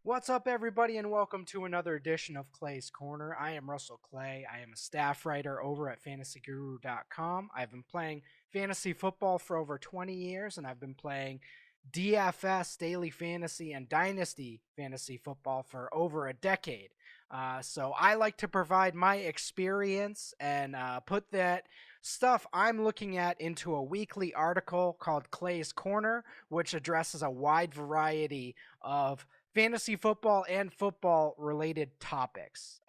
What's up, everybody, and welcome to another edition of Clay's Corner. I am Russell Clay. I am a staff writer over at fantasyguru.com. I've been playing fantasy football for over 20 years, and I've been playing DFS, daily fantasy, and dynasty fantasy football for over a decade. So I like to provide my experience and put that stuff I'm looking at into a weekly article called Clay's Corner, which addresses a wide variety of fantasy football and football related topics.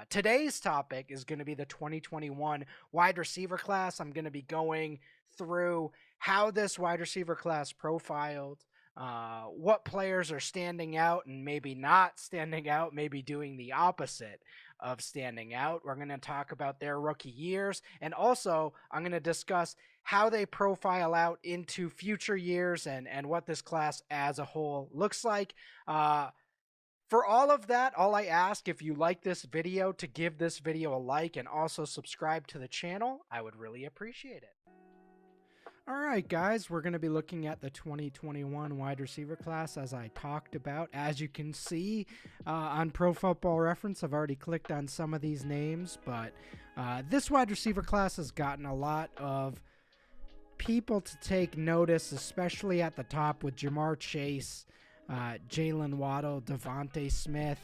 Today's topic is going to be the 2021 wide receiver class. I'm going to be going through how this wide receiver class profiled, what players are standing out and maybe not standing out, maybe doing the opposite of standing out. We're going to talk about their rookie years, and also I'm going to discuss how they profile out into future years and what this class as a whole looks like. For all of that, all I ask, if you like this video, to give this video a like and also subscribe to the channel. I would really appreciate it. All right, guys, we're going to be looking at the 2021 wide receiver class as I talked about. As you can see on Pro Football Reference, I've already clicked on some of these names, but this wide receiver class has gotten a lot of people to take notice, especially at the top with Jamar Chase, Jalen Waddle, Devonte Smith,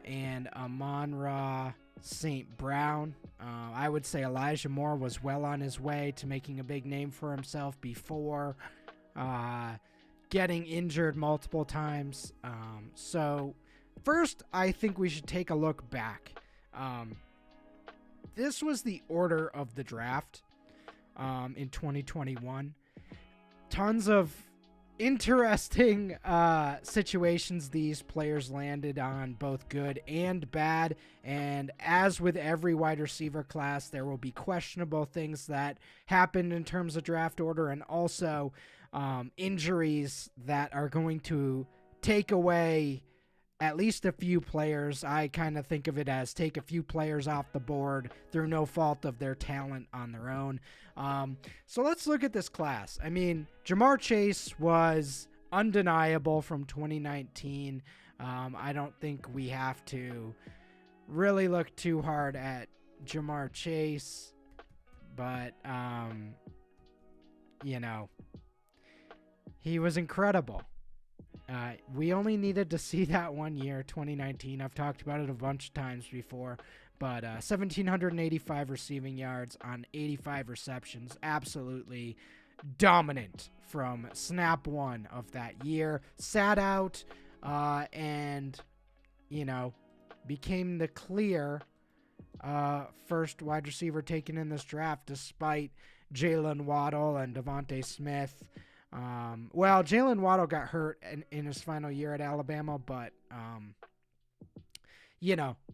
and Amon-Ra St. Brown. I would say Elijah Moore was well on his way to making a big name for himself before getting injured multiple times. So first, I think we should take a look back. This was the order of the draft in 2021. Tons of interesting situations these players landed on, both good and bad. And as with every wide receiver class, there will be questionable things that happened in terms of draft order, and also injuries that are going to take away at least a few players. I kind of think of it as take a few players off the board through no fault of their talent on their own. So let's look at this class. I mean, Jamar Chase was undeniable from 2019. I don't think we have to really look too hard at Jamar Chase, but, he was incredible. We only needed to see that 1 year, 2019. I've talked about it a bunch of times before, but 1,785 receiving yards on 85 receptions. Absolutely dominant from snap one of that year. Sat out and, became the clear first wide receiver taken in this draft, despite Jalen Waddle and Devonte Smith. Jalen Waddle got hurt in his final year at Alabama, but,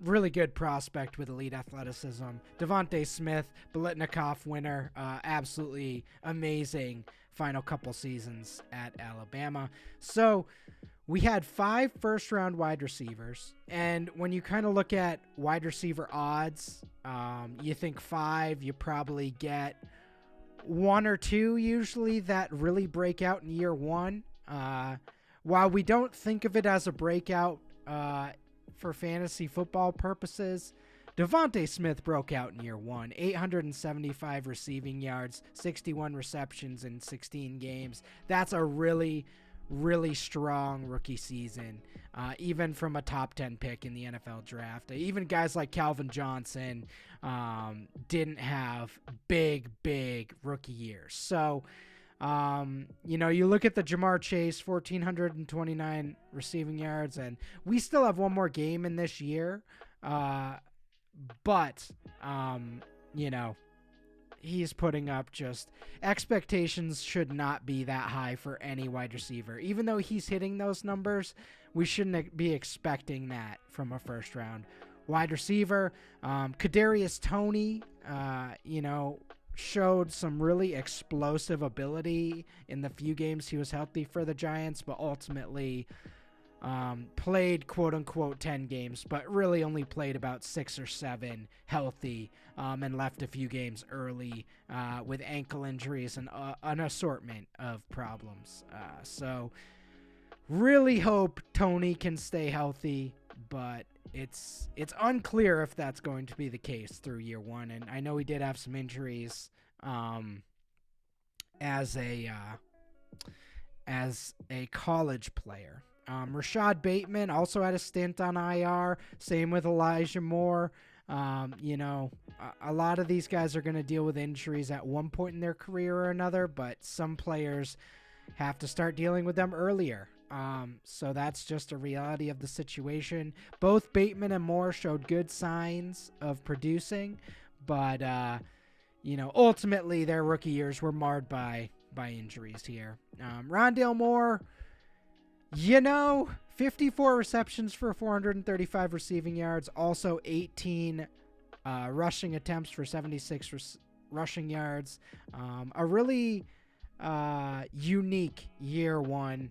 really good prospect with elite athleticism. Devonte Smith, Biletnikoff winner, absolutely amazing final couple seasons at Alabama. So we had 5 first-round wide receivers, and when you kind of look at wide receiver odds, you think 5, you probably get 1 or 2 usually that really break out in year 1. While we don't think of it as a breakout for fantasy football purposes, Devonte Smith broke out in year 1. 875 receiving yards, 61 receptions in 16 games. That's a really, really strong rookie season, even from a top 10 pick in the NFL draft. Even guys like Calvin Johnson didn't have big rookie years. So, you look at the Jamar Chase, 1,429 receiving yards, and we still have one more game in this year. But he's putting up just expectations should not be that high for any wide receiver. Even though he's hitting those numbers, we shouldn't be expecting that from a first round wide receiver. Kadarius Toney, showed some really explosive ability in the few games he was healthy for the Giants, but ultimately played quote-unquote 10 games, but really only played about 6 or 7 healthy, and left a few games early with ankle injuries and an assortment of problems. So Really hope Tony can stay healthy, but it's unclear if that's going to be the case through year one. And I know he did have some injuries as a college player. Rashad Bateman also had a stint on IR. Same with Elijah Moore. A lot of these guys are going to deal with injuries at one point in their career or another, but some players have to start dealing with them earlier. So that's just a reality of the situation. Both Bateman and Moore showed good signs of producing, but ultimately their rookie years were marred by injuries here. Rondale Moore, 54 receptions for 435 receiving yards, also 18 rushing attempts for 76 rushing yards. A really unique year one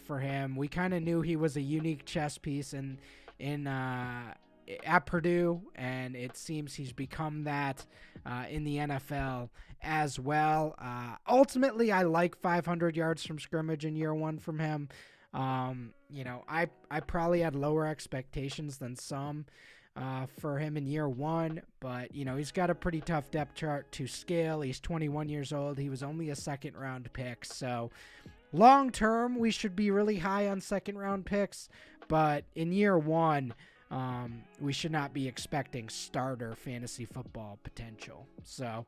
for him. We kind of knew he was a unique chess piece at Purdue, and it seems he's become that in the NFL as well. Ultimately, I like 500 yards from scrimmage in year one from him. I probably had lower expectations than some for him in year one, but he's got a pretty tough depth chart to scale. He's 21 years old. He was only a second round pick, so long term we should be really high on second round picks, but in year one we should not be expecting starter fantasy football potential. So,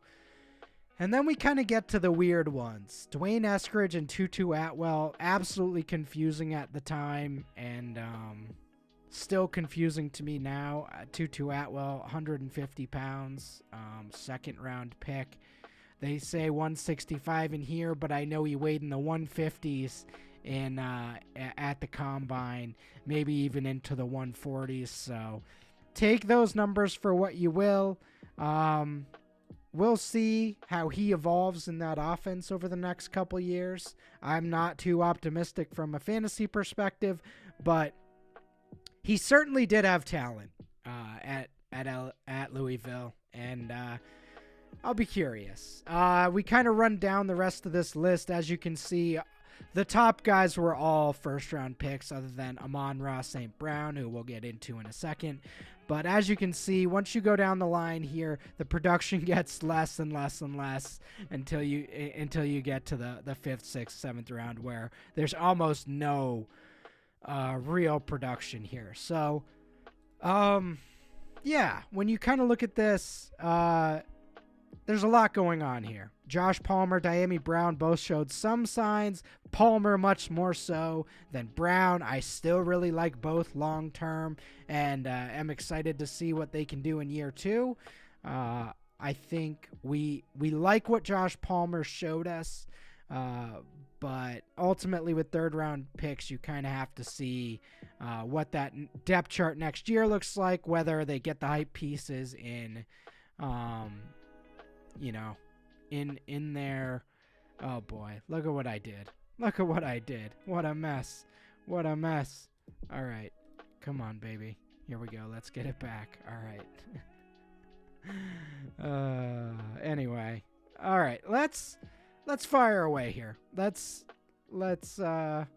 and then we kind of get to the weird ones. Dwayne Eskridge and Tutu Atwell, absolutely confusing at the time, and still confusing to me now. Tutu Atwell, 150 pounds, second round pick. They say 165 in here, but I know he weighed in the 150s at the combine, maybe even into the 140s. So take those numbers for what you will. We'll see how he evolves in that offense over the next couple years. I'm not too optimistic from a fantasy perspective, but he certainly did have talent at Louisville, and I'll be curious. We kind of run down the rest of this list. As you can see, the top guys were all first-round picks other than Amon-Ra St. Brown, who we'll get into in a second. But as you can see, once you go down the line here, the production gets less and less and less until you get to the 5th, 6th, 7th round, where there's almost no real production here. So, when you kind of look at this, there's a lot going on here. Josh Palmer, Diami Brown both showed some signs. Palmer much more so than Brown. I still really like both long term, and am excited to see what they can do in year two. I think we like what Josh Palmer showed us, but ultimately with third round picks, you kind of have to see what that depth chart next year looks like, whether they get the hype pieces in in there. Oh boy, look at what I did. What a mess. All right, come on, baby. Here we go. Let's get it back. All right. Anyway. All right, let's fire away here. Let's well,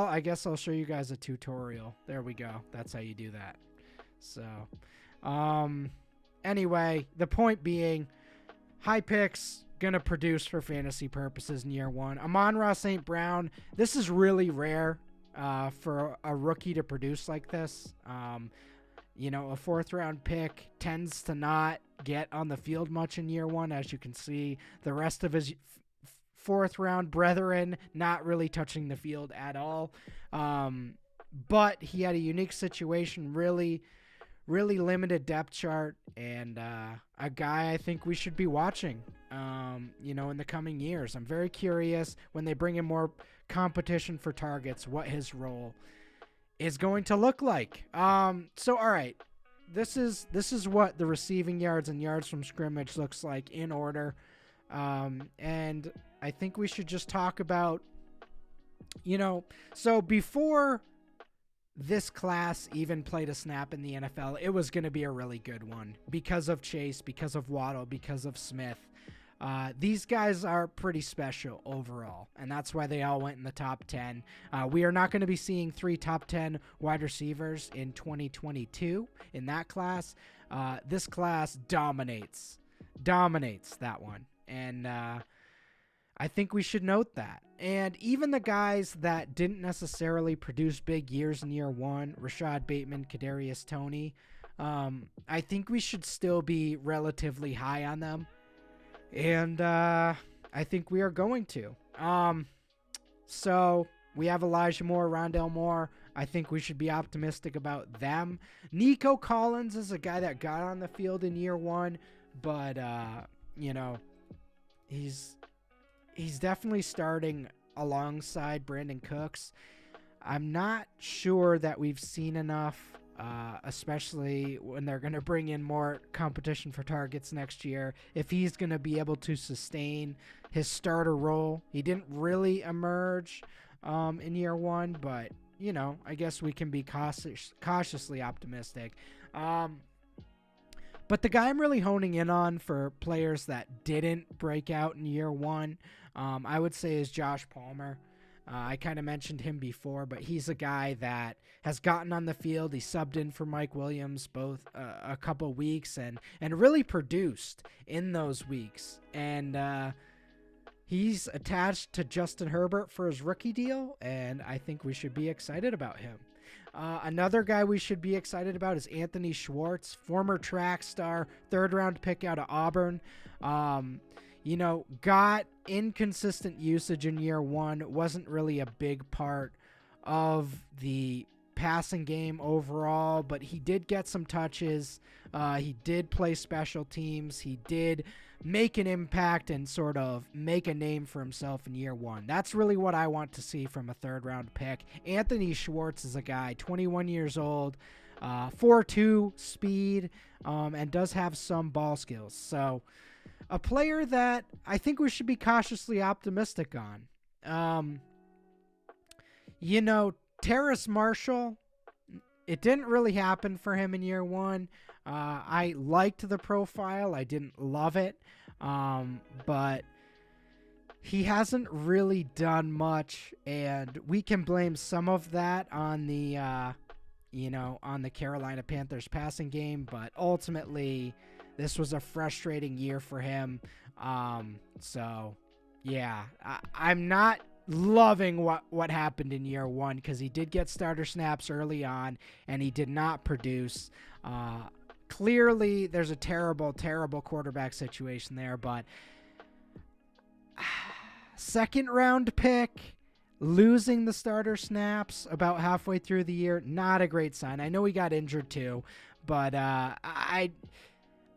I guess I'll show you guys a tutorial. There we go. That's how you do that. So, anyway, the point being, high picks, gonna produce for fantasy purposes in year one. Amon-Ra St. Brown, this is really rare for a rookie to produce like this. A fourth round pick tends to not get on the field much in year one. As you can see, the rest of his fourth round brethren not really touching the field at all. But he had a unique situation, really limited depth chart, and a guy I think we should be watching, in the coming years. I'm very curious when they bring in more competition for targets, what his role is going to look like. So, all right, this is what the receiving yards and yards from scrimmage looks like in order. And I think we should just talk about, so before this class even played a snap in the NFL, it was going to be a really good one because of Chase, because of Waddle, because of Smith. These guys are pretty special overall, and that's why they all went in the top 10. We are not going to be seeing 3 top 10 wide receivers in 2022 in that class. This class dominates that one, and I think we should note that. And even the guys that didn't necessarily produce big years in year one, Rashad Bateman, Kadarius Toney, I think we should still be relatively high on them. And I think we are going to. So we have Elijah Moore, Rondale Moore. I think we should be optimistic about them. Nico Collins is a guy that got on the field in year one, but he's definitely starting alongside Brandon Cooks. I'm not sure that we've seen enough, especially when they're going to bring in more competition for targets next year, if he's going to be able to sustain his starter role. He didn't really emerge in year one, but, I guess we can be cautiously optimistic. But the guy I'm really honing in on for players that didn't break out in year one, I would say is Josh Palmer. I kind of mentioned him before, but he's a guy that has gotten on the field. He subbed in for Mike Williams both a couple weeks and really produced in those weeks. And he's attached to Justin Herbert for his rookie deal, and I think we should be excited about him. Another guy we should be excited about is Anthony Schwartz, former track star, 3rd-round pick out of Auburn. Got inconsistent usage in year one, wasn't really a big part of the passing game overall, but he did get some touches. He did play special teams. He did make an impact and sort of make a name for himself in year one. That's really what I want to see from a 3rd-round pick. Anthony Schwartz is a guy, 21 years old, 4.2 speed, and does have some ball skills. So a player that I think we should be cautiously optimistic on. Terrace Marshall, it didn't really happen for him in year one. I liked the profile. I didn't love it. But he hasn't really done much, and we can blame some of that on the, on the Carolina Panthers passing game, but ultimately this was a frustrating year for him. So yeah, I'm not loving what happened in year one, because he did get starter snaps early on and he did not produce. Clearly there's a terrible quarterback situation there, but 2nd-round pick, losing the starter snaps about halfway through the year, not a great sign. I know he got injured too, but I'm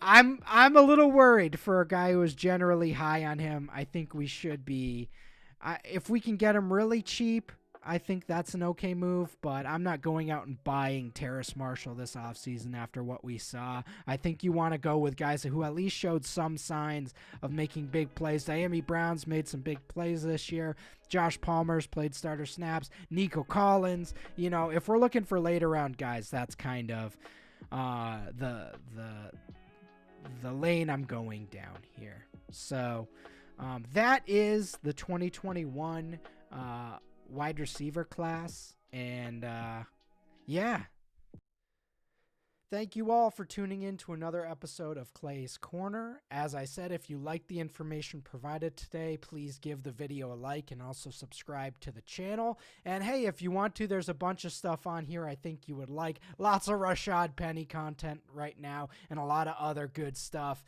a little worried for a guy who was generally high on him. I think we should be, if we can get him really cheap, I think that's an okay move, but I'm not going out and buying Terrace Marshall this offseason after what we saw. I think you want to go with guys who at least showed some signs of making big plays. Diami Brown's made some big plays this year. Josh Palmer's played starter snaps. Nico Collins. If we're looking for later round guys, that's kind of the lane I'm going down here. So that is the 2021 wide receiver class, and yeah, thank you all for tuning in to another episode of Clay's Corner. As I said, if you like the information provided today, please give the video a like and also subscribe to the channel. And hey, if you want to, there's a bunch of stuff on here I think you would like. Lots of Rashad Penny content right now, and a lot of other good stuff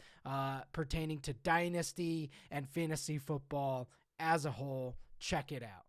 pertaining to Dynasty and fantasy football as a whole. Check it out.